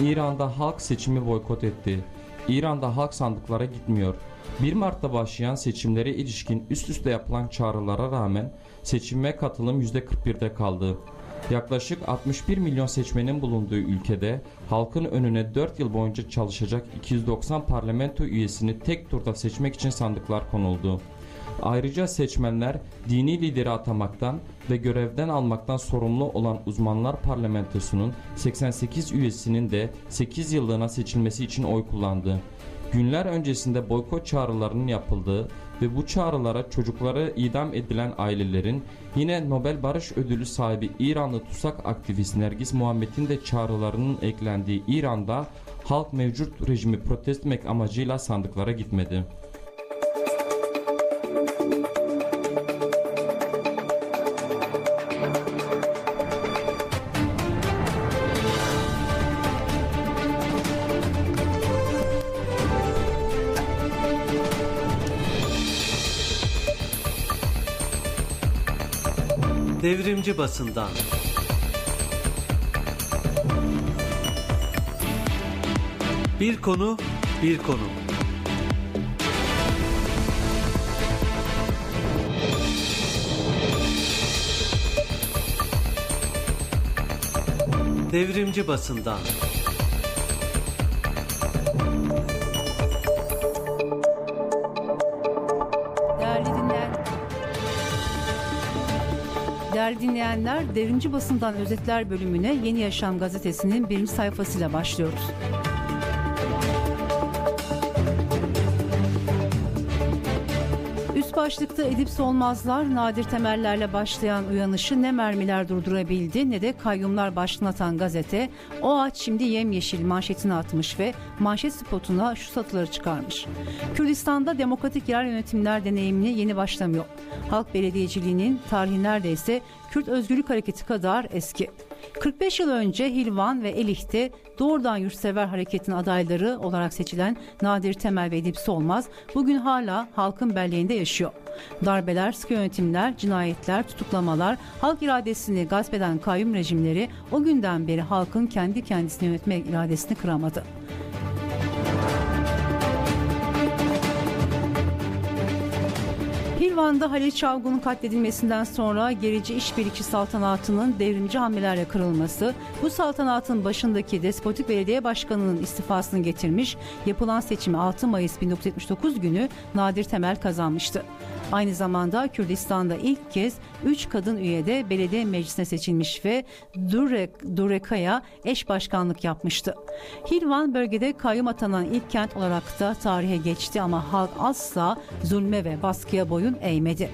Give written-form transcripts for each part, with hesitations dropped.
İran'da halk seçimi boykot etti. İran'da halk sandıklara gitmiyor. 1 Mart'ta başlayan seçimlere ilişkin üst üste yapılan çağrılara rağmen seçime katılım %41'de kaldı. Yaklaşık 61 milyon seçmenin bulunduğu ülkede halkın önüne 4 yıl boyunca çalışacak 290 parlamento üyesini tek turda seçmek için sandıklar konuldu. Ayrıca seçmenler dini lideri atamaktan ve görevden almaktan sorumlu olan uzmanlar parlamentosunun 88 üyesinin de 8 yıllığına seçilmesi için oy kullandı. Günler öncesinde boykot çağrılarının yapıldığı ve bu çağrılara çocukları idam edilen ailelerin, yine Nobel Barış Ödülü sahibi İranlı TUSAK aktivist Nergis Muhammed'in de çağrılarının eklendiği İran'da halk mevcut rejimi protesto etmek amacıyla sandıklara gitmedi. Devrimci basından. Bir konu, bir konu. Devrimci basından. Değerli dinleyenler, Devrimci Basından Özetler bölümüne Yeni Yaşam gazetesinin 1. sayfasıyla başlıyoruz. Üst başlıkta Edip Solmazlar, Nadir Temeller'le başlayan uyanışı ne mermiler durdurabildi ne de kayyumlar başlığını atan gazete, "O ağaç şimdi yemyeşil" manşetini atmış ve manşet spotuna şu satıları çıkarmış: Kürdistan'da demokratik yerel yönetimler deneyimine yeni başlamıyor. Halk belediyeciliğinin tarihi neredeyse Kürt Özgürlük Hareketi kadar eski. 45 yıl önce Hilvan ve Elih'te doğrudan yurtsever hareketin adayları olarak seçilen Nadir Temel ve Edip Solmaz bugün hala halkın belleğinde yaşıyor. Darbeler, sıkı yönetimler, cinayetler, tutuklamalar, halk iradesini gasp eden kayyum rejimleri o günden beri halkın kendi kendisini yönetme iradesini kıramadı. Hilvan'da Halil Çavgun'un katledilmesinden sonra gerici işbirlikçi saltanatının devrimci hamlelerle kırılması, bu saltanatın başındaki despotik belediye başkanının istifasını getirmiş, yapılan seçimi 6 Mayıs 1979 günü Nadir Temel kazanmıştı. Aynı zamanda Kürdistan'da ilk kez 3 kadın üye de belediye meclisine seçilmiş ve Dureka'ya eş başkanlık yapmıştı. Hilvan bölgede kayyum atanan ilk kent olarak da tarihe geçti ama halk asla zulme ve baskıya boyun eğmedi.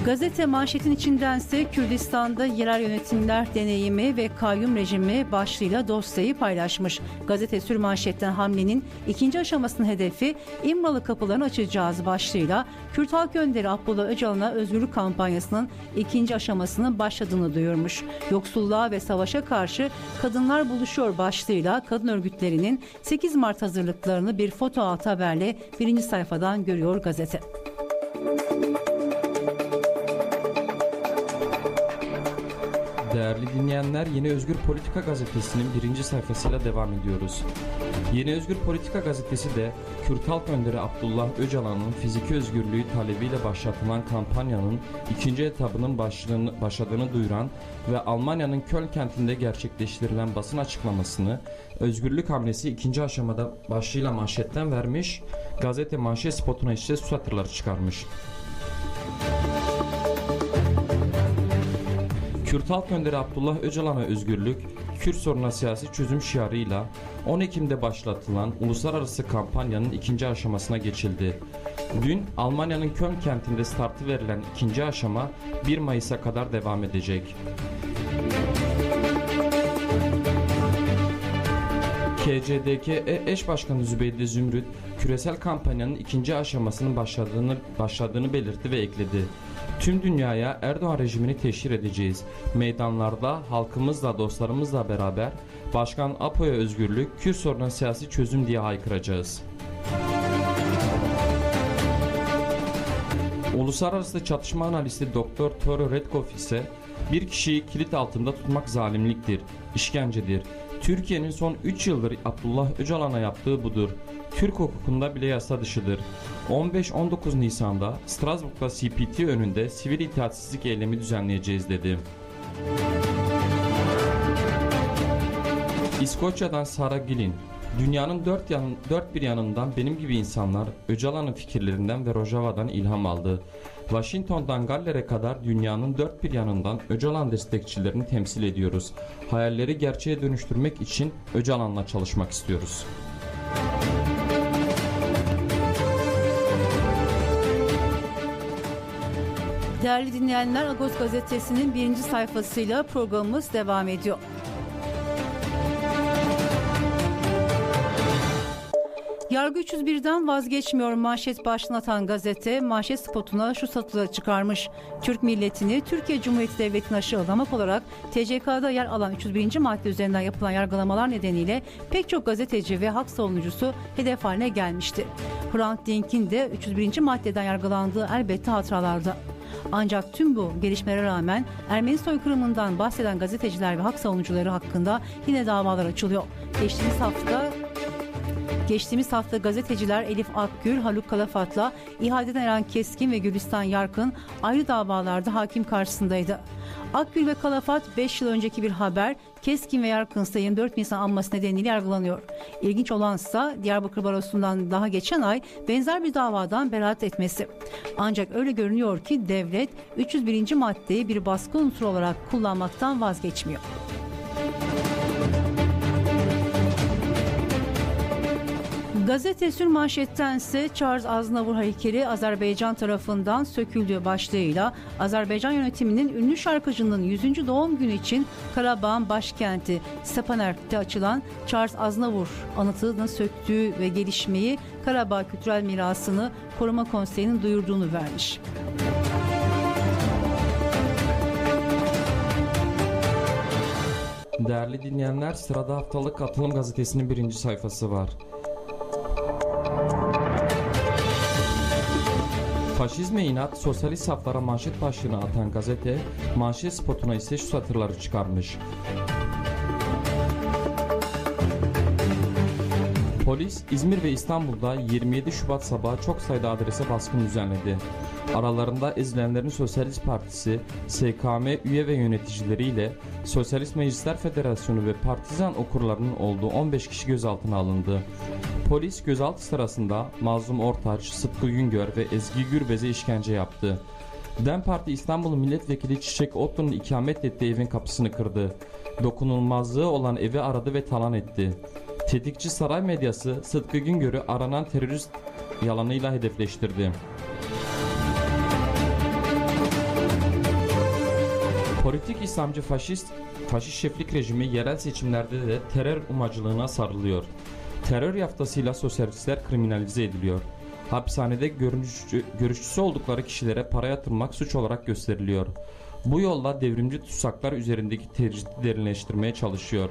Gazete manşetin içindense Kürdistan'da yerel yönetimler deneyimi ve kayyum rejimi başlığıyla dosyayı paylaşmış. Gazete sürmanşetten hamlenin ikinci aşamasının hedefi İmralı kapılarını açacağız başlığıyla Kürt Halk Önderi Abdullah Öcalan'a özgürlük kampanyasının ikinci aşamasının başladığını duyurmuş. Yoksulluğa ve savaşa karşı kadınlar buluşuyor başlığıyla kadın örgütlerinin 8 Mart hazırlıklarını bir foto altı haberle 1. sayfadan görüyor gazete. Değerli dinleyenler, Yeni Özgür Politika gazetesinin 1. sayfasıyla devam ediyoruz. Yeni Özgür Politika gazetesi de Kürt Halk Önderi Abdullah Öcalan'ın fiziki özgürlüğü talebiyle başlatılan kampanyanın ikinci etabının başladığını duyuran ve Almanya'nın Köln kentinde gerçekleştirilen basın açıklamasını "Özgürlük hamlesi ikinci aşamada" başlığıyla manşetten vermiş, gazete manşet spotuna ise şu satırları çıkarmış. Kürt Halk Önderi Abdullah Öcalan'a özgürlük, Kürt sorununa siyasi çözüm şiarıyla 10 Ekim'de başlatılan uluslararası kampanyanın ikinci aşamasına geçildi. Dün Almanya'nın Köln kentinde startı verilen ikinci aşama 1 Mayıs'a kadar devam edecek. KCDK eş başkanı Zübeyde Zümrüt, küresel kampanyanın ikinci aşamasının başladığını belirtti ve ekledi: "Tüm dünyaya Erdoğan rejimini teşhir edeceğiz. Meydanlarda halkımızla, dostlarımızla beraber Başkan Apo'ya özgürlük, Kürt sorununa siyasi çözüm diye haykıracağız." Uluslararası Çatışma Analisti Dr. Toro Redkov ise bir kişiyi kilit altında tutmak zalimliktir, işkencedir. Türkiye'nin son 3 yıldır Abdullah Öcalan'a yaptığı budur. Türk hukukunda bile yasa dışıdır. 15-19 Nisan'da Strasbourg'da CPT önünde sivil itaatsizlik eylemi düzenleyeceğiz dedi. İskoçya'dan Sarah Gillin: dünyanın dört bir yanından benim gibi insanlar Öcalan'ın fikirlerinden ve Rojava'dan ilham aldı. Washington'dan Galler'e kadar dünyanın dört bir yanından Öcalan destekçilerini temsil ediyoruz. Hayalleri gerçeğe dönüştürmek için Öcalan'la çalışmak istiyoruz. Değerli dinleyenler, Agos Gazetesi'nin 1. sayfasıyla programımız devam ediyor. Yargı 301'den vazgeçmiyor manşet başlığını atan gazete manşet spotuna şu satırları çıkarmış. Türk milletini Türkiye Cumhuriyeti Devleti'ne aşağılamak olarak TCK'da yer alan 301. madde üzerinden yapılan yargılamalar nedeniyle pek çok gazeteci ve hak savunucusu hedef haline gelmişti. Hrant Dink'in de 301. maddeden yargılandığı elbette hatıralarda. Ancak tüm bu gelişmelere rağmen Ermeni soykırımından bahseden gazeteciler ve hak savunucuları hakkında yine davalar açılıyor. Geçtiğimiz hafta gazeteciler Elif Akgül, Haluk Kalafat'la İHA'den Eren Keskin ve Gülistan Yarkın ayrı davalarda hakim karşısındaydı. Akgül ve Kalafat 5 yıl önceki bir haber, Keskin ve Yarkın ise 24 Nisan anması nedeniyle yargılanıyor. İlginç olansa Diyarbakır Barosu'ndan daha geçen ay benzer bir davadan beraat etmesi. Ancak öyle görünüyor ki devlet 301. maddeyi bir baskı unsuru olarak kullanmaktan vazgeçmiyor. Gazete sürmanşettense Charles Aznavur heykeli Azerbaycan tarafından söküldüğü başlığıyla Azerbaycan yönetiminin ünlü şarkıcının 100. doğum günü için Karabağ'ın başkenti Stepanakert açılan Charles Aznavur anıtının söktüğü ve gelişmeyi Karabağ Kültürel Mirasını Koruma Konseyi'nin duyurduğunu vermiş. Değerli dinleyenler, sırada haftalık Atılım Gazetesi'nin 1. sayfası var. Faşizme inat, sosyalist saflara manşet başlığını atan gazete, manşet spotuna ise şu satırları çıkarmış. Polis, İzmir ve İstanbul'da 27 Şubat sabahı çok sayıda adrese baskın düzenledi. Aralarında ezilenlerin Sosyalist Partisi, SKM üye ve yöneticileriyle Sosyalist Meclisler Federasyonu ve partizan okurlarının olduğu 15 kişi gözaltına alındı. Polis gözaltı sırasında Mazlum Ortaç, Sıtkı Güngör ve Ezgi Gürbez'e işkence yaptı. DEM Parti İstanbul Milletvekili Çiçek Otlu'nun ikamet ettiği evin kapısını kırdı. Dokunulmazlığı olan evi aradı ve talan etti. Tetikçi saray medyası Sıtkı Güngör'ü aranan terörist yalanıyla hedefleştirdi. Politik İslamcı faşist şeflik rejimi yerel seçimlerde de terör umacılığına sarılıyor. Terör yaftasıyla sosyalistler kriminalize ediliyor. Hapishanede görüşçüsü oldukları kişilere para yatırmak suç olarak gösteriliyor. Bu yolla devrimci tutsaklar üzerindeki tecridi derinleştirmeye çalışıyor.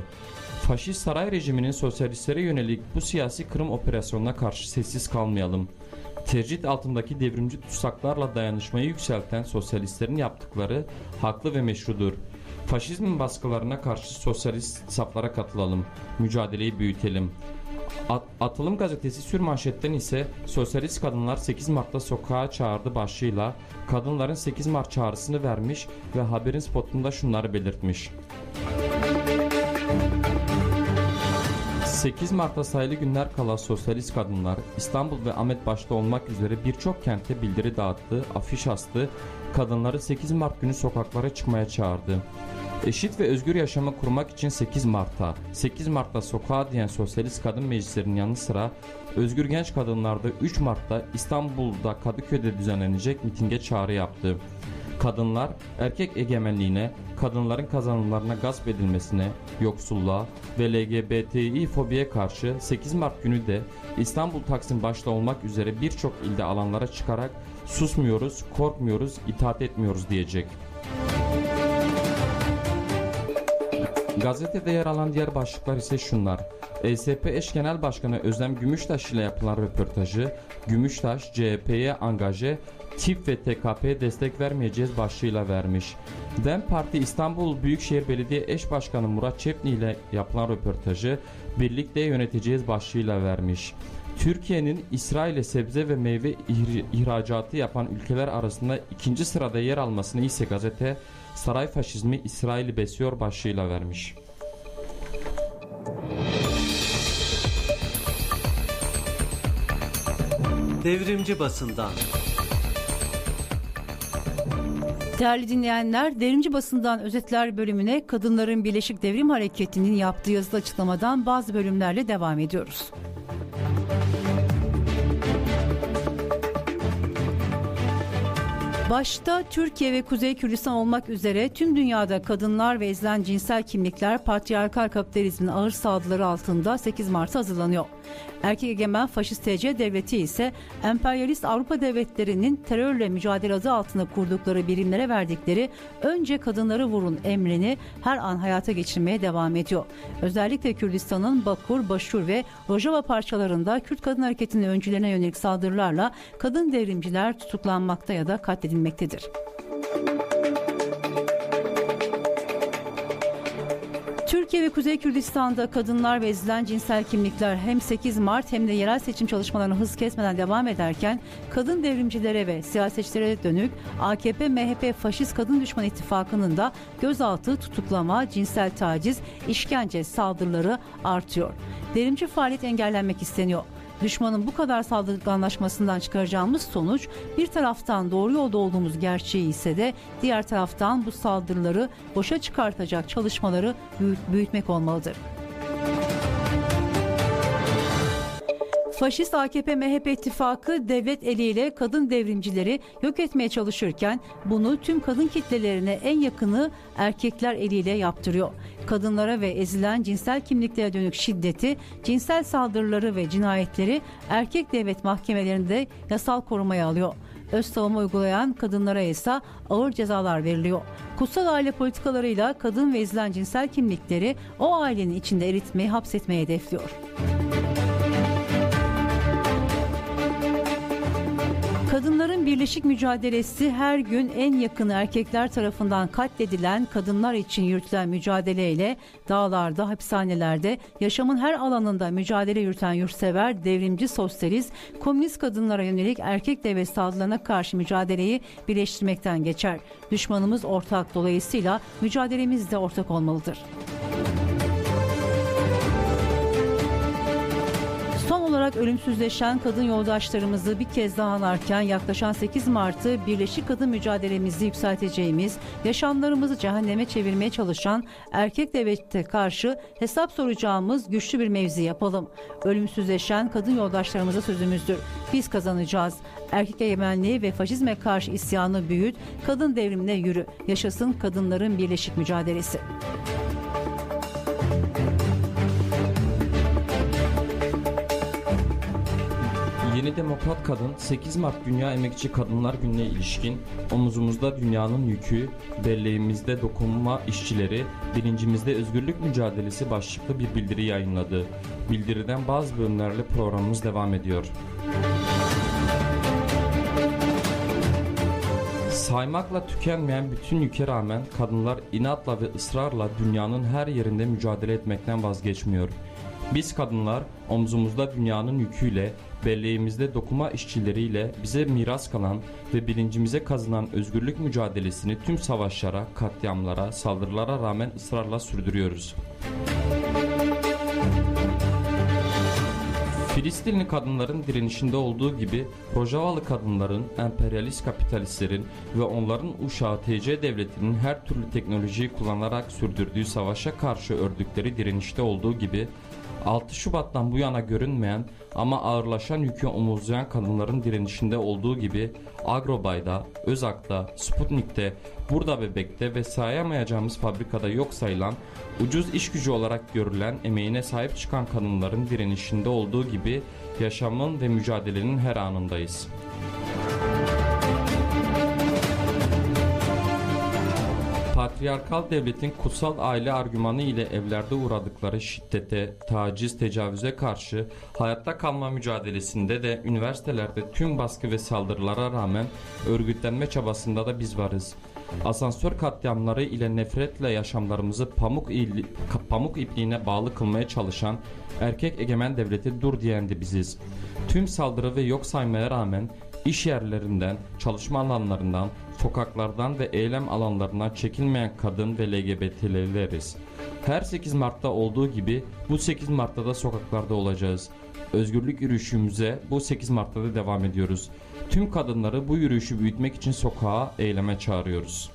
Faşist saray rejiminin sosyalistlere yönelik bu siyasi kırım operasyonuna karşı sessiz kalmayalım. Tecrit altındaki devrimci tutsaklarla dayanışmayı yükselten sosyalistlerin yaptıkları haklı ve meşrudur. Faşizmin baskılarına karşı sosyalist saflara katılalım. Mücadeleyi büyütelim. Atılım gazetesi sürmanşetten ise sosyalist kadınlar 8 Mart'ta sokağa çağırdı başlığıyla kadınların 8 Mart çağrısını vermiş ve haberin spotunda şunları belirtmiş. 8 Mart'ta sayılı günler kala sosyalist kadınlar İstanbul ve Ahmet başta olmak üzere birçok kente bildiri dağıttı, afiş astı, kadınları 8 Mart günü sokaklara çıkmaya çağırdı. Eşit ve özgür yaşamı kurmak için 8 Mart'ta sokağa diyen sosyalist kadın meclislerinin yanı sıra Özgür Genç Kadınlar da 3 Mart'ta İstanbul'da Kadıköy'de düzenlenecek mitinge çağrı yaptı. Kadınlar erkek egemenliğine, kadınların kazanımlarına gasp edilmesine, yoksulluğa ve LGBTİ fobiye karşı 8 Mart günü de İstanbul Taksim başta olmak üzere birçok ilde alanlara çıkarak susmuyoruz, korkmuyoruz, itaat etmiyoruz diyecek. Gazetede yer alan diğer başlıklar ise şunlar. ESP eş genel başkanı Özlem Gümüştaş ile yapılan röportajı, Gümüştaş CHP'ye angaje, TİP ve TKP'ye destek vermeyeceğiz başlığıyla vermiş. DEM Parti İstanbul Büyükşehir Belediye Eş Başkanı Murat Çepni ile yapılan röportajı birlikte yöneteceğiz başlığıyla vermiş. Türkiye'nin İsrail'e sebze ve meyve ihracatı yapan ülkeler arasında 2. sırada yer almasını ise gazete Saray Faşizmi İsrail'i besliyor başlığıyla vermiş. Devrimci basından. Değerli dinleyenler, Devrimci Basından Özetler bölümüne Kadınların Birleşik Devrim Hareketi'nin yaptığı yazılı açıklamadan bazı bölümlerle devam ediyoruz. Başta Türkiye ve Kuzey Kürdistan olmak üzere tüm dünyada kadınlar ve ezilen cinsel kimlikler patriarkal kapitalizmin ağır saldırıları altında 8 Mart'a hazırlanıyor. Erkek egemen faşist TC devleti ise emperyalist Avrupa devletlerinin terörle mücadele adı altında kurdukları birimlere verdikleri önce kadınları vurun emrini her an hayata geçirmeye devam ediyor. Özellikle Kürdistan'ın Bakur, Başur ve Rojava parçalarında Kürt kadın hareketinin öncülerine yönelik saldırılarla kadın devrimciler tutuklanmakta ya da katledilmektedir. Türkiye ve Kuzey Kürdistan'da kadınlar ve ezilen cinsel kimlikler hem 8 Mart hem de yerel seçim çalışmalarına hız kesmeden devam ederken kadın devrimcilere ve siyasetçilere dönük AKP-MHP faşist kadın düşman ittifakının da gözaltı, tutuklama, cinsel taciz, işkence saldırıları artıyor. Devrimci faaliyet engellenmek isteniyor. Düşmanın bu kadar saldırganlaşmasından çıkaracağımız sonuç bir taraftan doğru yolda olduğumuz gerçeği ise de diğer taraftan bu saldırıları boşa çıkartacak çalışmaları büyütmek olmalıdır. Faşist AKP-MHP ittifakı devlet eliyle kadın devrimcileri yok etmeye çalışırken bunu tüm kadın kitlelerine en yakını erkekler eliyle yaptırıyor. Kadınlara ve ezilen cinsel kimliklere dönük şiddeti, cinsel saldırıları ve cinayetleri erkek devlet mahkemelerinde yasal korumaya alıyor. Öz savunma uygulayan kadınlara ise ağır cezalar veriliyor. Kutsal aile politikalarıyla kadın ve ezilen cinsel kimlikleri o ailenin içinde eritmeyi, hapsetmeyi hedefliyor. Kadınların birleşik mücadelesi her gün en yakın erkekler tarafından katledilen kadınlar için yürütülen mücadeleyle dağlarda, hapishanelerde, yaşamın her alanında mücadele yürüten yurtsever, devrimci, sosyalist, komünist kadınlara yönelik erkek devlet saldırılarına karşı mücadeleyi birleştirmekten geçer. Düşmanımız ortak, dolayısıyla mücadelemiz de ortak olmalıdır. Son olarak ölümsüzleşen kadın yoldaşlarımızı bir kez daha anarken yaklaşan 8 Mart'ı birleşik kadın mücadelemizi yükselteceğimiz, yaşamlarımızı cehenneme çevirmeye çalışan erkek devlete karşı hesap soracağımız güçlü bir mevzi yapalım. Ölümsüzleşen kadın yoldaşlarımıza sözümüzdür. Biz kazanacağız. Erkek egemenliği ve faşizme karşı isyanı büyüt, kadın devrimine yürü. Yaşasın kadınların birleşik mücadelesi. Yeni Demokrat Kadın 8 Mart Dünya Emekçi Kadınlar Günü'ne ilişkin omuzumuzda dünyanın yükü, belleğimizde dokunma işçileri, bilincimizde özgürlük mücadelesi başlıklı bir bildiri yayınladı. Bildiriden bazı bölümlerle programımız devam ediyor. Saymakla tükenmeyen bütün yüke rağmen kadınlar inatla ve ısrarla dünyanın her yerinde mücadele etmekten vazgeçmiyor. Biz kadınlar omzumuzda dünyanın yüküyle, belleğimizde dokuma işçileriyle bize miras kalan ve bilincimize kazınan özgürlük mücadelesini tüm savaşlara, katliamlara, saldırılara rağmen ısrarla sürdürüyoruz. Filistinli kadınların direnişinde olduğu gibi Rojavalı kadınların, emperyalist kapitalistlerin ve onların uşağı TC devletinin her türlü teknolojiyi kullanarak sürdürdüğü savaşa karşı ördükleri direnişte olduğu gibi 6 Şubat'tan bu yana görünmeyen ama ağırlaşan yükü omuzlayan kadınların direnişinde olduğu gibi Agrobay'da, Özak'ta, Sputnik'te, Burada Bebek'te ve sayamayacağımız fabrikada yok sayılan, ucuz iş gücü olarak görülen emeğine sahip çıkan kadınların direnişinde olduğu gibi yaşamın ve mücadelenin her anındayız. patriarkal devletin kutsal aile argümanı ile evlerde uğradıkları şiddete, taciz, tecavüze karşı hayatta kalma mücadelesinde de üniversitelerde tüm baskı ve saldırılara rağmen örgütlenme çabasında da biz varız. Asansör katliamları ile nefretle yaşamlarımızı pamuk ipliğine bağlı kılmaya çalışan erkek egemen devleti dur diyen de biziz. Tüm saldırı ve yok saymaya rağmen iş yerlerinden, çalışma alanlarından, sokaklardan ve eylem alanlarından çekilmeyen kadın ve LGBT'lileriz. Her 8 Mart'ta olduğu gibi bu 8 Mart'ta da sokaklarda olacağız. Özgürlük yürüyüşümüze bu 8 Mart'ta da devam ediyoruz. Tüm kadınları bu yürüyüşü büyütmek için sokağa, eyleme çağırıyoruz.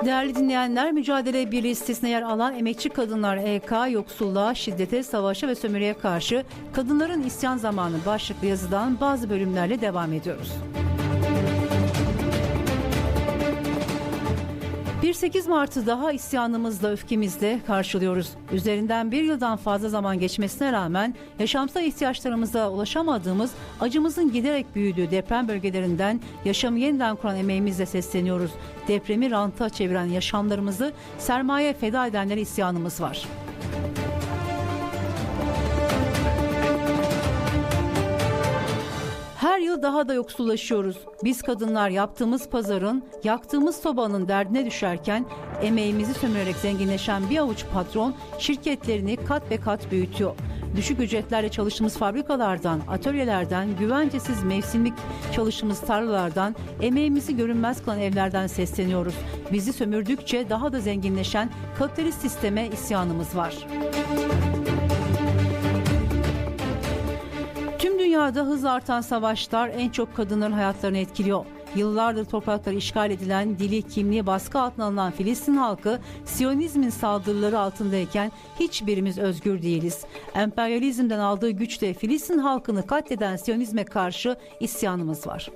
Değerli dinleyenler, Mücadele Birliği sitesine yer alan Emekçi Kadınlar EK, yoksulluğa, şiddete, savaşa ve sömürüye karşı kadınların isyan zamanı başlıklı yazıdan bazı bölümlerle devam ediyoruz. 8 Mart'ı daha isyanımızla, öfkemizle karşılıyoruz. Üzerinden bir yıldan fazla zaman geçmesine rağmen yaşamsal ihtiyaçlarımıza ulaşamadığımız, acımızın giderek büyüdüğü deprem bölgelerinden yaşamı yeniden kuran emeğimizle sesleniyoruz. Depremi ranta çeviren yaşamlarımızı sermaye feda edenlere isyanımız var. Her yıl daha da yoksullaşıyoruz. Biz kadınlar yaptığımız pazarın, yaktığımız sobanın derdine düşerken emeğimizi sömürerek zenginleşen bir avuç patron şirketlerini kat ve kat büyütüyor. Düşük ücretlerle çalıştığımız fabrikalardan, atölyelerden, güvencesiz mevsimlik çalıştığımız tarlalardan, emeğimizi görünmez kılan evlerden sesleniyoruz. Bizi sömürdükçe daha da zenginleşen kapitalist sisteme isyanımız var. Dünyada hızla artan savaşlar en çok kadınların hayatlarını etkiliyor. Yıllardır toprakları işgal edilen, dili, kimliği baskı altına alınan Filistin halkı Siyonizmin saldırıları altındayken hiçbirimiz özgür değiliz. Emperyalizmden aldığı güçle Filistin halkını katleden Siyonizme karşı isyanımız var.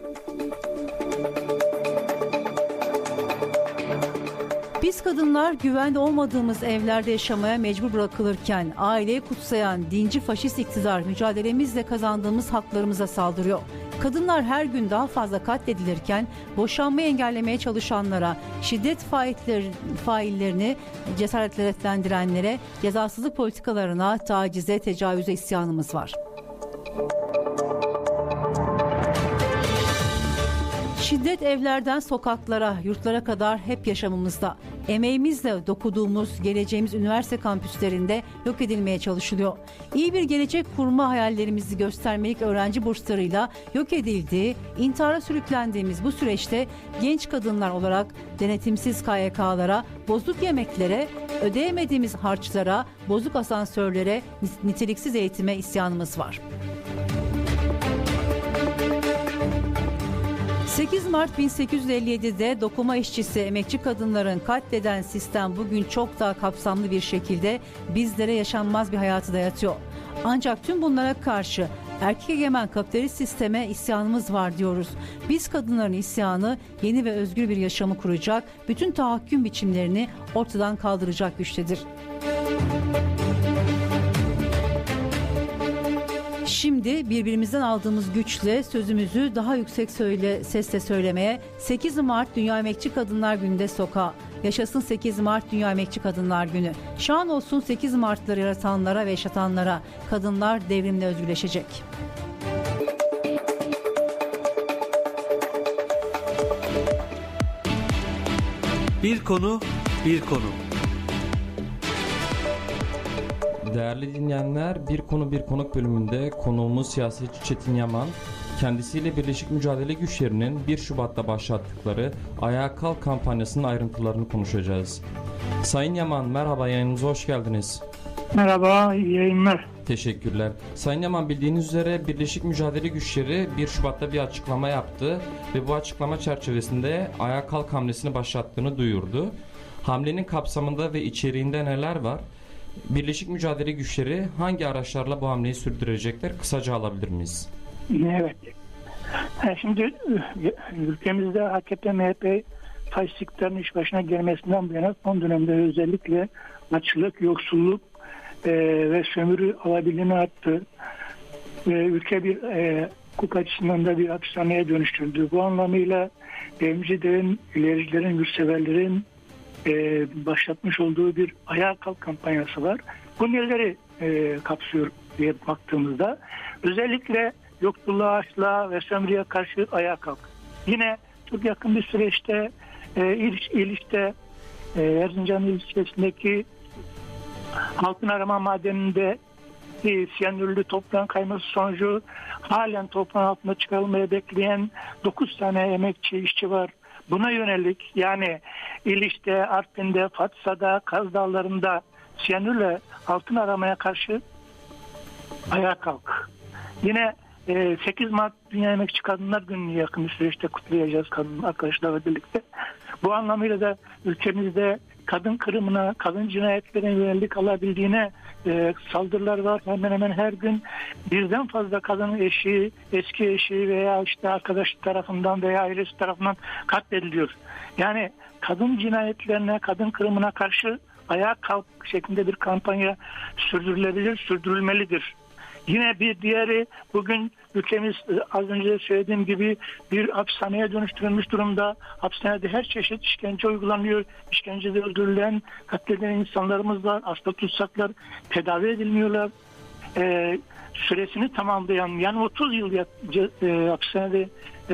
Biz kadınlar güvende olmadığımız evlerde yaşamaya mecbur bırakılırken aileyi kutsayan dinci faşist iktidar mücadelemizle kazandığımız haklarımıza saldırıyor. Kadınlar her gün daha fazla katledilirken boşanmayı engellemeye çalışanlara, şiddet faillerini cesaretlendirenlere, cezasızlık politikalarına, tacize, tecavüze isyanımız var. Şiddet evlerden sokaklara, yurtlara kadar hep yaşamımızda. Emeğimizle dokuduğumuz geleceğimiz üniversite kampüslerinde yok edilmeye çalışılıyor. İyi bir gelecek kurma hayallerimizi göstermelik öğrenci burslarıyla yok edildiği, intihara sürüklendiğimiz bu süreçte genç kadınlar olarak denetimsiz KYK'lara, bozuk yemeklere, ödeyemediğimiz harçlara, bozuk asansörlere, niteliksiz eğitime isyanımız var. 8 Mart 1857'de dokuma işçisi emekçi kadınların katleden sistem bugün çok daha kapsamlı bir şekilde bizlere yaşanmaz bir hayatı dayatıyor. Ancak tüm bunlara karşı erkek egemen kapitalist sisteme isyanımız var diyoruz. Biz kadınların isyanı yeni ve özgür bir yaşamı kuracak, bütün tahakküm biçimlerini ortadan kaldıracak güçtedir. Şimdi birbirimizden aldığımız güçle sözümüzü daha yüksek sesle söylemeye 8 Mart Dünya Emekçi Kadınlar Günü'nde sokağa. Yaşasın 8 Mart Dünya Emekçi Kadınlar Günü. Şan olsun 8 Mart'ları yaratanlara ve yaşatanlara. Kadınlar devrimle özgürleşecek. Bir konu, bir konu. Değerli dinleyenler, Bir Konu Bir Konuk bölümünde konuğumuz siyasetçi Çetin Yaman, kendisiyle Birleşik Mücadele Güçleri'nin 1 Şubat'ta başlattıkları Ayağa Kalk kampanyasının ayrıntılarını konuşacağız. Sayın Yaman, merhaba, yayınımıza hoş geldiniz. Merhaba, iyi yayınlar. Teşekkürler. Sayın Yaman, bildiğiniz üzere Birleşik Mücadele Güçleri 1 Şubat'ta bir açıklama yaptı ve bu açıklama çerçevesinde Ayağa Kalk hamlesini başlattığını duyurdu. Hamlenin kapsamında ve içeriğinde neler var? Birleşik Mücadele Güçleri hangi araçlarla bu hamleyi sürdürecekler? Kısaca alabilir miyiz? Evet. Şimdi ülkemizde AKP, MHP faşistliklerin iş başına gelmesinden bu yana son dönemde özellikle açlık, yoksulluk ve sömürü alabiliğini arttı. Ülke bir hukuk açısından da bir hapishaneye dönüştürdü. Bu anlamıyla devrimcilerin, ilericilerin, yurtseverlerin başlatmış olduğu bir ayağa kalk kampanyası var. Bu neleri kapsıyor diye baktığımızda özellikle yoksulluğa, açlığa ve sömürüye karşı ayağa kalk. Yine çok yakın bir süreçte İliç'te Erzincan ilçesindeki altın arama madeninde siyanürlü toprağın kayması sonucu halen toprağın altında çıkarılmaya bekleyen 9 tane emekçi, işçi var. Buna yönelik yani İliç'te, Artvin'de, Fatsa'da, Kaz Dağları'nda siyanürle altın aramaya karşı ayağa kalk. Yine 8 Mart Dünya Emekçi Kadınlar Günü'nü yakın bir süreçte kutlayacağız kadın arkadaşlarla birlikte. Bu anlamıyla da ülkemizde kadın kırımına, kadın cinayetlerine yönelik alabildiğine saldırılar var. Hemen hemen her gün birden fazla kadın eşi, eski eşi veya işte arkadaş tarafından veya ailesi tarafından katlediliyor. Yani kadın cinayetlerine, kadın kırımına karşı ayağa kalk şeklinde bir kampanya sürdürülebilir, sürdürülmelidir. Yine bir diğeri bugün ülkemiz az önce söylediğim gibi bir hapishaneye dönüştürülmüş durumda. Hapishanede her çeşit işkence uygulanıyor. İşkencede öldürülen, katledilen insanlarımız var. Hasta tutsaklar tedavi edilmiyorlar. Süresini tamamlayan yani 30 yıl hapishanede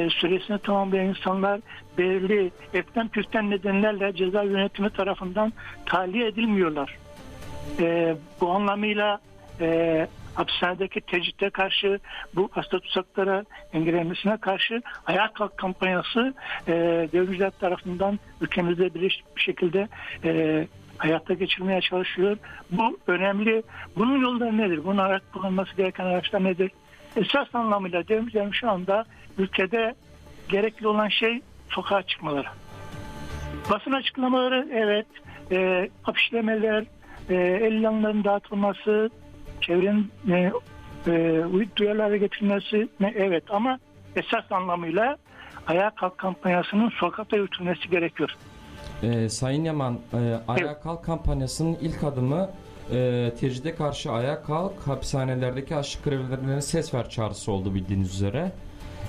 süresini tamamlayan insanlar belirli eften püften nedenlerle ceza yönetimi tarafından tahliye edilmiyorlar. Bu anlamıyla hapishanedeki tecritte karşı bu hasta tutsaklara engellenmesine karşı ayağa kalk kampanyası devrimciler tarafından ülkemizde bir şekilde hayata geçirmeye çalışıyor. Bu önemli. Bunun yolları nedir? Bunun kullanılması gereken araçlar nedir? Esas anlamıyla devrimcilerin şu anda ülkede gerekli olan şey sokağa çıkmaları. Basın açıklamaları evet, afişlemeler, el ilanlarının dağıtılması, çevrenin duyarlı getirilmesi evet ama esas anlamıyla ayağa kalk kampanyasının sokakta yürütülmesi gerekiyor. Sayın Yaman, Ayağa Kalk kampanyasının ilk adımı tecride karşı ayağa kalk, hapishanelerdeki açlık grevlerine ses ver çağrısı oldu bildiğiniz üzere.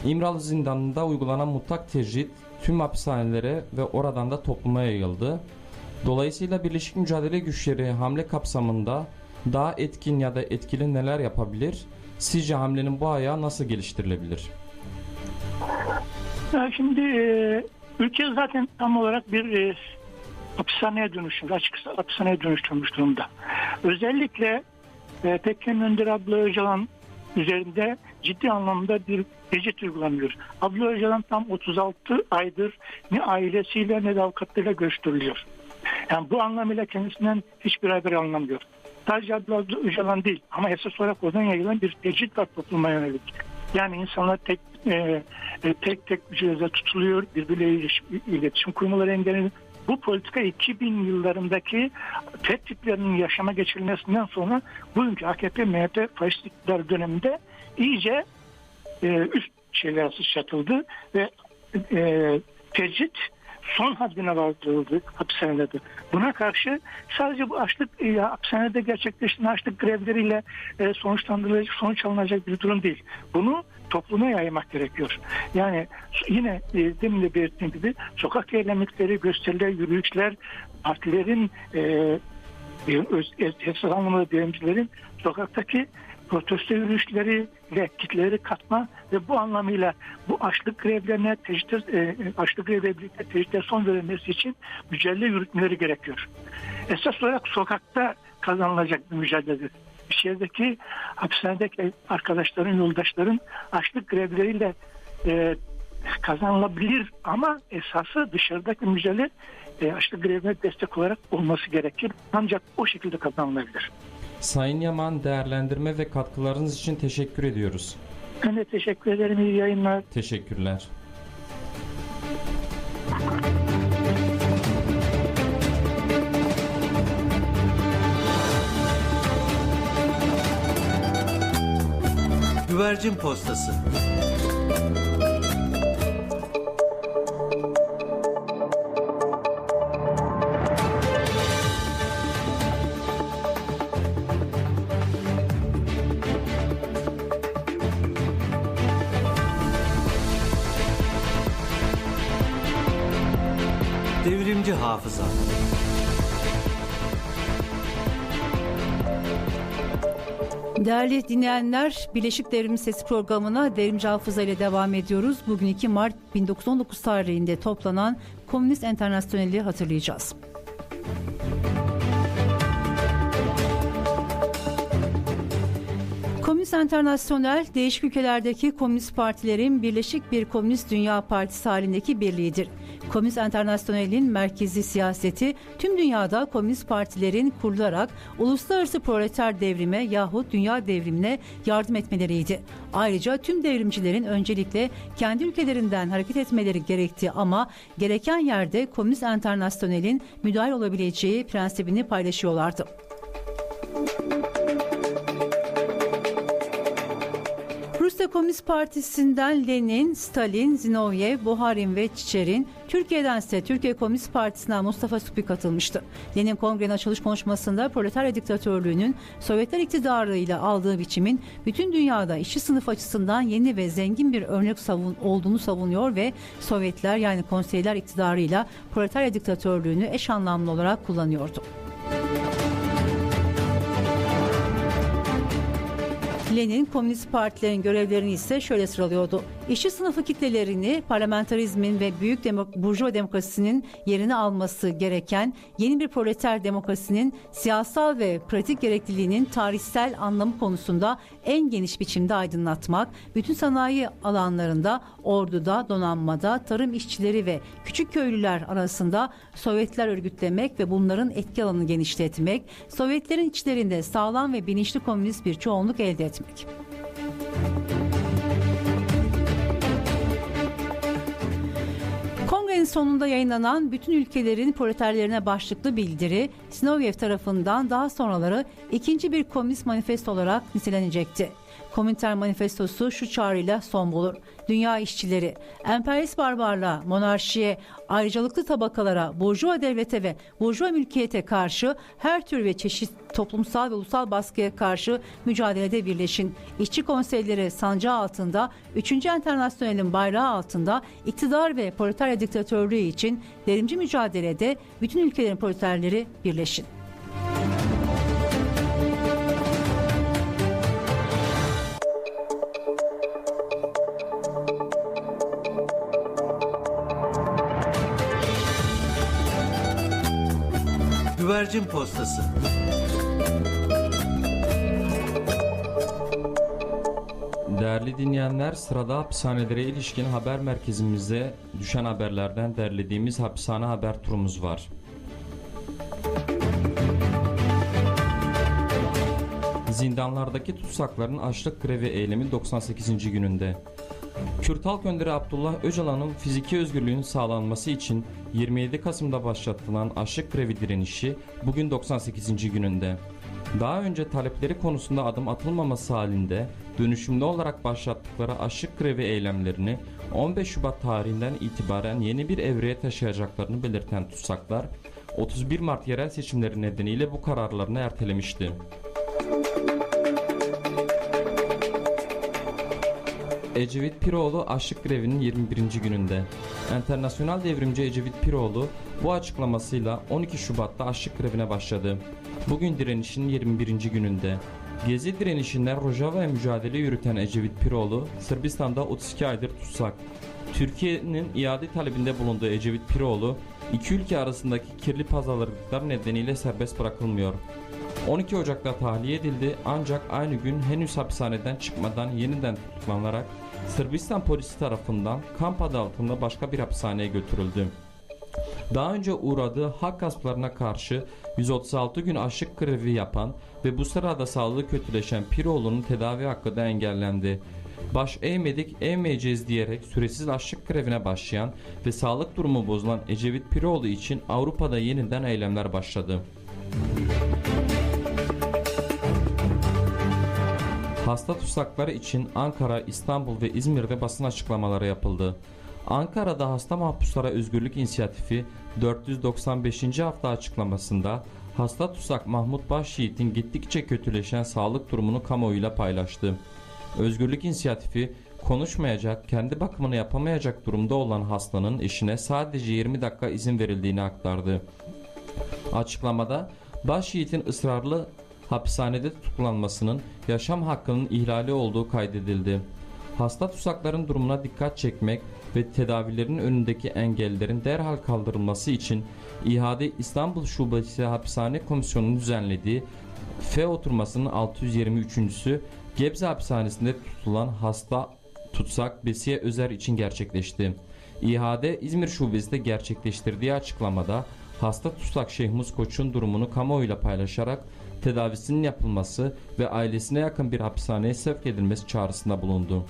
İmralı zindanında uygulanan mutlak tecrit tüm hapishanelere ve oradan da topluma yayıldı. Dolayısıyla Birleşik Mücadele Güçleri hamle kapsamında daha etkin ya da etkili neler yapabilir? Sizce hamlenin bu ayağı nasıl geliştirilebilir? Şimdi ülke zaten tam olarak bir hapishaneye dönüştürmüş, açıkçası hapishaneye dönüştürmüş durumda. Özellikle Pekkan Önder Abla Öcalan üzerinde ciddi anlamda bir tecrit uygulanıyor. Abla Öcalan tam 36 aydır ne ailesiyle ne de avukatlarıyla görüştürülüyor. Yani bu anlamıyla kendisinden hiçbir haber alınamıyor. Sadece Abla Öcalan değil ama esas olarak oradan yayılan bir tecrit var topluma yönelik. Yani insanlar tek hücrede tutuluyor, birbirleriyle iletişim kurmaları engelleniyor. Bu politika 2000 yıllarındaki FETÖ tiplerinin yaşama geçirilmesinden sonra bugünkü AKP, MHP faşist iktidar döneminde iyice üst şeyler sıçratıldı ve tecrit son haddine vardırıldı hapishanelerde. Buna karşı sadece bu açlık hapishanede gerçekleştiren açlık grevleriyle sonuçlandırılacak, sonuç alınacak bir durum değil. Bunu topluma yaymak gerekiyor. Yani yine demin de belirttiğim gibi sokak eylemlikleri, gösteriler, yürüyüşler, partilerin esas anlamda devrimcilerin sokaktaki protesto yürüyüşleri ve kitleleri katma ve bu anlamıyla bu açlık grevlerine açlık grevle birlikte tecritte son verilmesi için mücadele yürütmeleri gerekiyor. Esas olarak sokakta kazanılacak bir mücadeledir. Şehirdeki hapishanedeki arkadaşların, yoldaşların açlık grevleriyle kazanılabilir ama esası dışarıdaki mücadele açlık grevine destek olarak olması gerekir. Ancak o şekilde kazanılabilir. Sayın Yaman, değerlendirme ve katkılarınız için teşekkür ediyoruz. Ben de teşekkür ederim. İyi yayınlar. Teşekkürler. Güvercin Postası. Devrimci Hafıza. Değerli dinleyenler, Birleşik Devrim Sesi programına Devrimci Hafıza ile devam ediyoruz. Bugün 2 Mart 1919 tarihinde toplanan Komünist Enternasyonel'i hatırlayacağız. Komünist Enternasyonel, değişik ülkelerdeki komünist partilerin birleşik bir komünist dünya partisi halindeki birliğidir. Komünist Enternasyonel'in merkezi siyaseti tüm dünyada komünist partilerin kurularak uluslararası proleter devrime yahut dünya devrimine yardım etmeleriydi. Ayrıca tüm devrimcilerin öncelikle kendi ülkelerinden hareket etmeleri gerektiği ama gereken yerde Komünist Enternasyonel'in müdahil olabileceği prensibini paylaşıyorlardı. Rusya Komünist Partisi'nden Lenin, Stalin, Zinovyev, Buharin ve Çiçerin, Türkiye'dense Türkiye Komünist Partisi'nden Mustafa Suphi katılmıştı. Lenin kongrenin açılış konuşmasında proletarya diktatörlüğünün Sovyetler iktidarıyla aldığı biçimin bütün dünyada işçi sınıf açısından yeni ve zengin bir örnek olduğunu savunuyor ve Sovyetler yani konseyler iktidarıyla proletarya diktatörlüğünü eş anlamlı olarak kullanıyordu. Lenin, komünist partilerin görevlerini ise şöyle sıralıyordu. İşçi sınıfı kitlelerini parlamenterizmin ve büyük burjuva demokrasisinin yerini alması gereken yeni bir proleter demokrasinin siyasal ve pratik gerekliliğinin tarihsel anlamı konusunda en geniş biçimde aydınlatmak, bütün sanayi alanlarında, orduda, donanmada, tarım işçileri ve küçük köylüler arasında Sovyetler örgütlemek ve bunların etki alanını genişletmek, Sovyetlerin içlerinde sağlam ve bilinçli komünist bir çoğunluk elde etmek. Kongrenin sonunda yayınlanan bütün ülkelerin proleterlerine başlıklı bildiri, Zinovyev tarafından daha sonraları ikinci bir komünist manifesto olarak nitelenecekti. Komintern manifestosu şu çağrıyla son bulur. Dünya işçileri, emperyalist barbarlığa, monarşiye, ayrıcalıklı tabakalara, burjuva devlete ve burjuva mülkiyete karşı her tür ve çeşit toplumsal ve ulusal baskıya karşı mücadelede birleşin. İşçi konseyleri sancağı altında, 3. Enternasyonel'in bayrağı altında iktidar ve proletarya diktatörlüğü için devrimci mücadelede bütün ülkelerin proleterleri birleşin. Güvercin Postası. Değerli dinleyenler, sırada hapishanelere ilişkin haber merkezimize düşen haberlerden derlediğimiz hapishane haber turumuz var. Zindanlardaki tutsakların açlık grevi eylemi 98. gününde. Kürt Halk Önderi Abdullah Öcalan'ın fiziki özgürlüğünün sağlanması için 27 Kasım'da başlatılan açlık grevi direnişi bugün 98. gününde. Daha önce talepleri konusunda adım atılmaması halinde dönüşümlü olarak başlattıkları açlık grevi eylemlerini 15 Şubat tarihinden itibaren yeni bir evreye taşıyacaklarını belirten tutsaklar 31 Mart yerel seçimleri nedeniyle bu kararlarını ertelemişti. Ecevit Piroğlu açlık grevinin 21. gününde. Enternasyonel devrimci Ecevit Piroğlu bu açıklamasıyla 12 Şubat'ta açlık grevine başladı. Bugün direnişin 21. gününde. Gezi direnişinden Rojava'ya mücadele yürüten Ecevit Piroğlu, Sırbistan'da 32 aydır tutsak. Türkiye'nin iade talebinde bulunduğu Ecevit Piroğlu, iki ülke arasındaki kirli pazarlıklar nedeniyle serbest bırakılmıyor. 12 Ocak'ta tahliye edildi ancak aynı gün henüz hapishaneden çıkmadan yeniden tutuklanarak Sırbistan polisi tarafından kamp adı altında başka bir hapishaneye götürüldü. Daha önce uğradığı hak gasplarına karşı 136 gün açlık grevi yapan ve bu sırada sağlığı kötüleşen Piroğlu'nun tedavi hakkı da engellendi. Baş eğmedik, eğmeyeceğiz diyerek süresiz açlık grevine başlayan ve sağlık durumu bozulan Ecevit Piroğlu için Avrupa'da yeniden eylemler başladı. Hasta tutsakları için Ankara, İstanbul ve İzmir'de basın açıklamaları yapıldı. Ankara'da hasta mahpuslara özgürlük inisiyatifi 495. hafta açıklamasında hasta tutsak Mahmut Başyiğit'in gittikçe kötüleşen sağlık durumunu kamuoyuyla paylaştı. Özgürlük inisiyatifi konuşmayacak, kendi bakımını yapamayacak durumda olan hastanın eşine sadece 20 dakika izin verildiğini aktardı. Açıklamada Başyiğit'in ısrarlı hapishanede tutuklanmasının yaşam hakkının ihlali olduğu kaydedildi. Hasta tutsakların durumuna dikkat çekmek ve tedavilerin önündeki engellerin derhal kaldırılması için İHA'de İstanbul Şubesi Hapishane Komisyonu'nun düzenlediği F oturmasının 623.'sü Gebze Hapishanesi'nde tutulan hasta tutsak Besiye Özer için gerçekleşti. İHA'de İzmir Şubesi de gerçekleştirdiği açıklamada hasta tutsak Şehmuz Koç'un durumunu kamuoyuyla paylaşarak tedavisinin yapılması ve ailesine yakın bir hapishaneye sevk edilmesi çağrısında bulundu.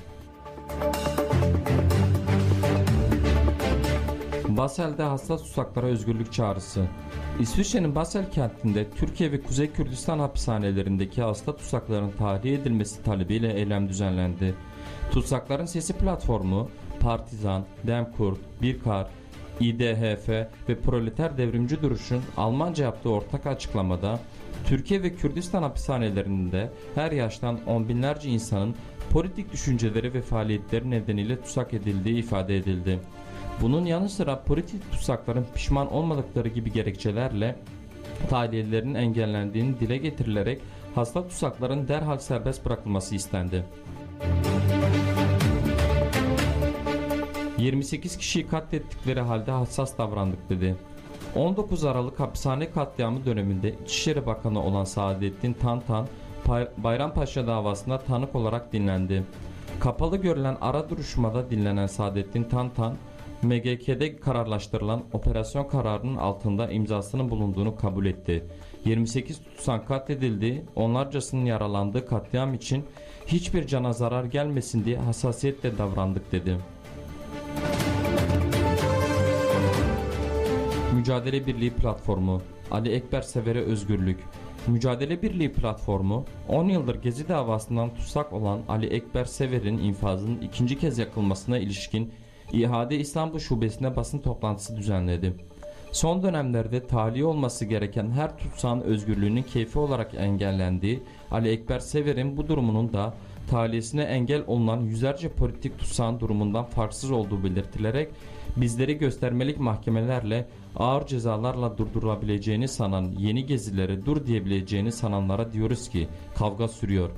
Basel'de hasta tutsaklara özgürlük çağrısı. İsviçre'nin Basel kentinde Türkiye ve Kuzey Kürdistan hapishanelerindeki hasta tutsakların tahliye edilmesi talebiyle eylem düzenlendi. Tutsakların Sesi platformu, Partizan, Demkurt, Birkar, İDHF ve Proleter Devrimci Duruş'un Almanca yaptığı ortak açıklamada Türkiye ve Kürdistan hapishanelerinde her yaştan on binlerce insanın politik düşünceleri ve faaliyetleri nedeniyle tutsak edildiği ifade edildi. Bunun yanı sıra politik tutsakların pişman olmadıkları gibi gerekçelerle tahliyelerinin engellendiğini dile getirilerek hasta tutsakların derhal serbest bırakılması istendi. 28 kişiyi katlettikleri halde hassas davrandık dedi. 19 Aralık hapishane katliamı döneminde İçişleri Bakanı olan Saadettin Tantan, Bayrampaşa davasında tanık olarak dinlendi. Kapalı görülen ara duruşmada dinlenen Saadettin Tantan, MGK'de kararlaştırılan operasyon kararının altında imzasının bulunduğunu kabul etti. 28 tutsan katledildi, onlarcasının yaralandığı katliam için hiçbir cana zarar gelmesin diye hassasiyetle davrandık dedi. Mücadele Birliği Platformu, Ali Ekber Sever'e özgürlük. Mücadele Birliği Platformu, 10 yıldır Gezi davasından tutsak olan Ali Ekber Sever'in infazının ikinci kez yakılmasına ilişkin İHA'de İstanbul Şubesi'ne basın toplantısı düzenledi. Son dönemlerde tahliye olması gereken her tutsağın özgürlüğünün keyfi olarak engellendiği Ali Ekber Sever'in bu durumunun da tahliyesine engel olunan yüzlerce politik tutsağın durumundan farksız olduğu belirtilerek bizleri göstermelik mahkemelerle ağır cezalarla durdurulabileceğini sanan yeni gezilere dur diyebileceğini sananlara diyoruz ki kavga sürüyor.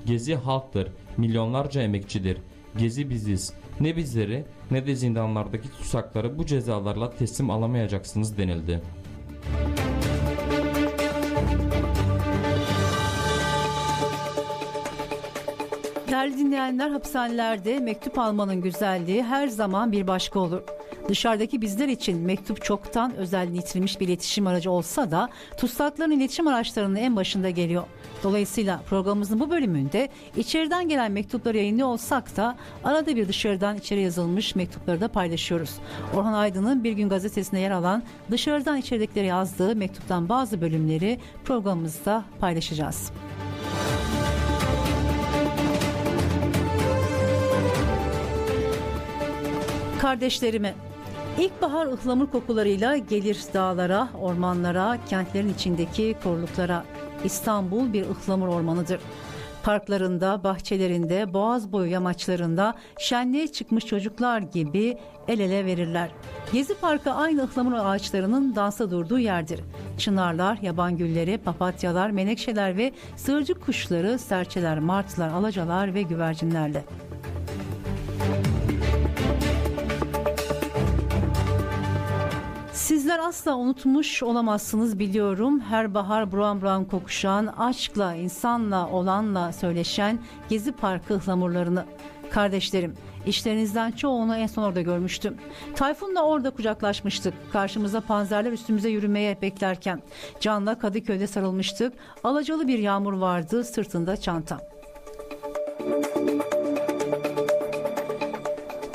Gezi halktır, milyonlarca emekçidir. Gezi biziz. Ne bizleri ne de zindanlardaki tutsakları bu cezalarla teslim alamayacaksınız denildi. Değerli dinleyenler, hapishanelerde mektup almanın güzelliği her zaman bir başka olur. Dışarıdaki bizler için mektup çoktan özelliğini yitirmiş bir iletişim aracı olsa da tutsakların iletişim araçlarının en başında geliyor. Dolayısıyla programımızın bu bölümünde içeriden gelen mektupları yayınlıyor olsak da arada bir dışarıdan içeri yazılmış mektupları da paylaşıyoruz. Orhan Aydın'ın Bir Gün gazetesinde yer alan dışarıdan içeridekileri yazdığı mektuptan bazı bölümleri programımızda paylaşacağız. Kardeşlerime, İlkbahar ıhlamur kokularıyla gelir dağlara, ormanlara, kentlerin içindeki koruluklara. İstanbul bir ıhlamur ormanıdır. Parklarında, bahçelerinde, boğaz boyu yamaçlarında şenliğe çıkmış çocuklar gibi el ele verirler. Gezi Parkı aynı ıhlamur ağaçlarının dansa durduğu yerdir. Çınarlar, yaban gülleri, papatyalar, menekşeler ve sığırcık kuşları, serçeler, martılar, alacalar ve güvercinlerle. Sizler asla unutmuş olamazsınız biliyorum. Her bahar buram buram kokuşan, aşkla, insanla, olanla söyleşen Gezi Parkı ıhlamurlarını. Kardeşlerim, işlerinizden çoğunu en son orada görmüştüm. Tayfun'la orada kucaklaşmıştık. Karşımıza panzerler üstümüze yürümeye beklerken. Can'la Kadıköy'de sarılmıştık. Alacalı bir yağmur vardı, sırtında çanta.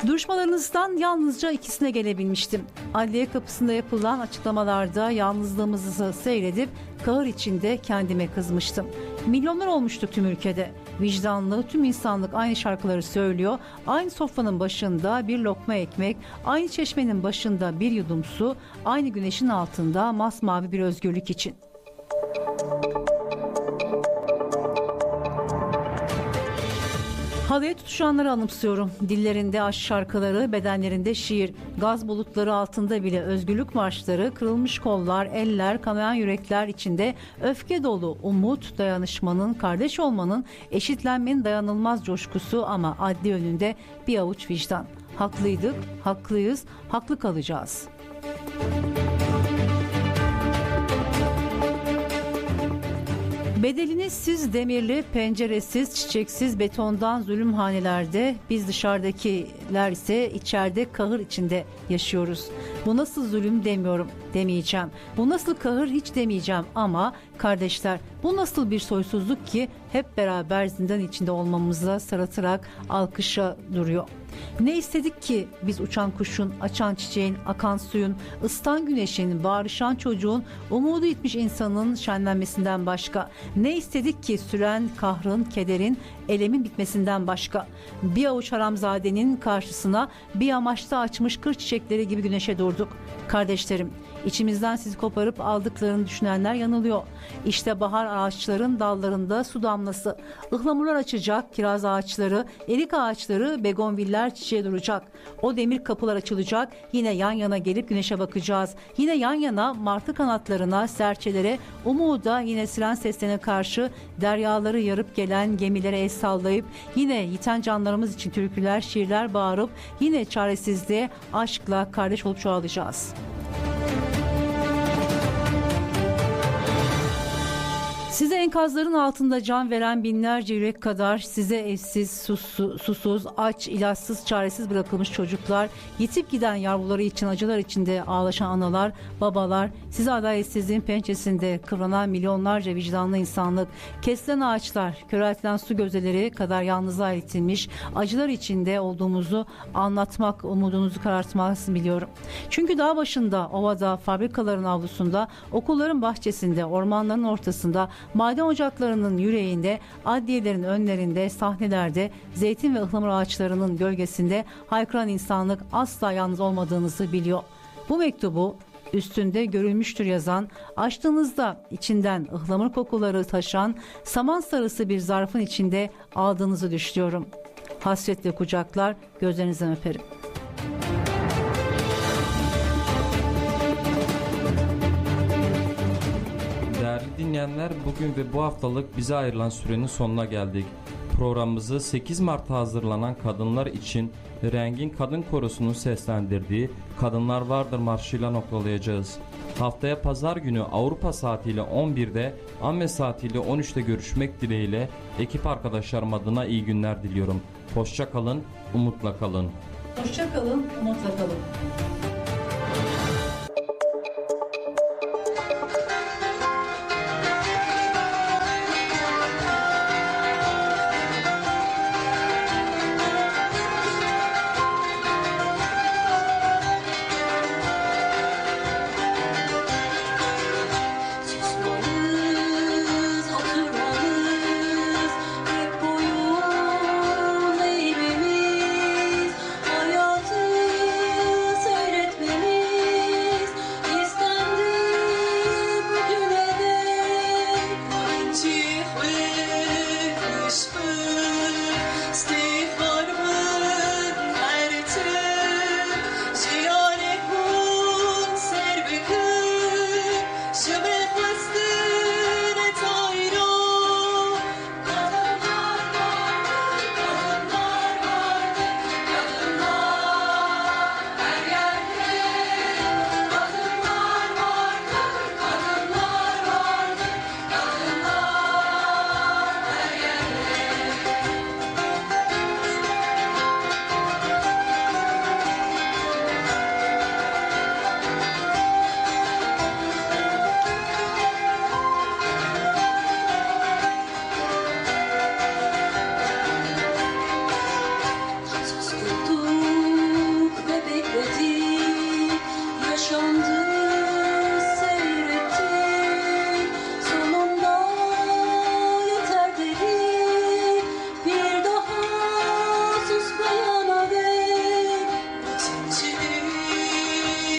Duruşmalarınızdan yalnızca ikisine gelebilmiştim. Adliye kapısında yapılan açıklamalarda yalnızlığımızı seyredip kahır içinde kendime kızmıştım. Milyonlar olmuştuk tüm ülkede. Vicdanlı tüm insanlık aynı şarkıları söylüyor. Aynı sofranın başında bir lokma ekmek, aynı çeşmenin başında bir yudum su, aynı güneşin altında masmavi bir özgürlük için. Havaya tutuşanları anımsıyorum. Dillerinde aşk şarkıları, bedenlerinde şiir, gaz bulutları altında bile özgürlük marşları, kırılmış kollar, eller, kanayan yürekler içinde öfke dolu umut, dayanışmanın, kardeş olmanın, eşitlenmenin dayanılmaz coşkusu ama adli önünde bir avuç vicdan. Haklıydık, haklıyız, haklı kalacağız. Bedelini siz demirli, penceresiz, çiçeksiz betondan zulümhanelerde, biz dışarıdakiler ise içeride kahır içinde yaşıyoruz. Bu nasıl zulüm demiyorum, demeyeceğim. Bu nasıl kahır hiç demeyeceğim ama kardeşler bu nasıl bir soysuzluk ki hep beraber zindan içinde olmamıza saratırak alkışa duruyor. Ne istedik ki biz uçan kuşun, açan çiçeğin, akan suyun, ısıtan güneşin, bağırışan çocuğun, umudu itmiş insanın şenlenmesinden başka? Ne istedik ki süren kahrın, kederin, elemin bitmesinden başka? Bir avuç haramzadenin karşısına bir amaçta açmış kır çiçekleri gibi güneşe durduk. Kardeşlerim, İçimizden sizi koparıp aldıklarını düşünenler yanılıyor. İşte bahar ağaçların dallarında su damlası. Ihlamurlar açacak, kiraz ağaçları, erik ağaçları, begonviller çiçeğe duracak. O demir kapılar açılacak. Yine yan yana gelip güneşe bakacağız. Yine yan yana martı kanatlarına, serçelere, umuda, yine siren seslerine karşı deryaları yarıp gelen gemilere el sallayıp yine yiten canlarımız için türküler, şiirler bağırıp yine çaresizliğe aşkla kardeş olup çoğalacağız. Size enkazların altında can veren binlerce yürek kadar, size evsiz, susuz, aç, ilaçsız, çaresiz bırakılmış çocuklar, yitip giden yavruları için acılar içinde ağlaşan analar, babalar, size adaletsizliğin pençesinde kıvranan milyonlarca vicdanlı insanlık, kesilen ağaçlar, köreltilen su gözeleri kadar yalnızlığa itilmiş, acılar içinde olduğumuzu anlatmak, umudunuzu karartmaz biliyorum. Çünkü dağ başında, ovada, fabrikaların avlusunda, okulların bahçesinde, ormanların ortasında, maden ocaklarının yüreğinde, adliyelerin önlerinde, sahnelerde, zeytin ve ıhlamur ağaçlarının gölgesinde haykıran insanlık asla yalnız olmadığınızı biliyor. Bu mektubu üstünde görülmüştür yazan, açtığınızda içinden ıhlamur kokuları taşan, saman sarısı bir zarfın içinde aldığınızı düşünüyorum. Hasretle kucaklar, gözlerinizden öperim. Değerli dinleyenler, bugün ve bu haftalık bize ayrılan sürenin sonuna geldik. Programımızı 8 Mart'a hazırlanan kadınlar için Rengin Kadın Korosu'nun seslendirdiği Kadınlar Vardır marşıyla noktalayacağız. Haftaya pazar günü Avrupa saatiyle 11'de, Amme saatiyle 13'te görüşmek dileğiyle ekip arkadaşlarım adına iyi günler diliyorum. Hoşça kalın, umutla kalın. Hoşça kalın, umutla kalın.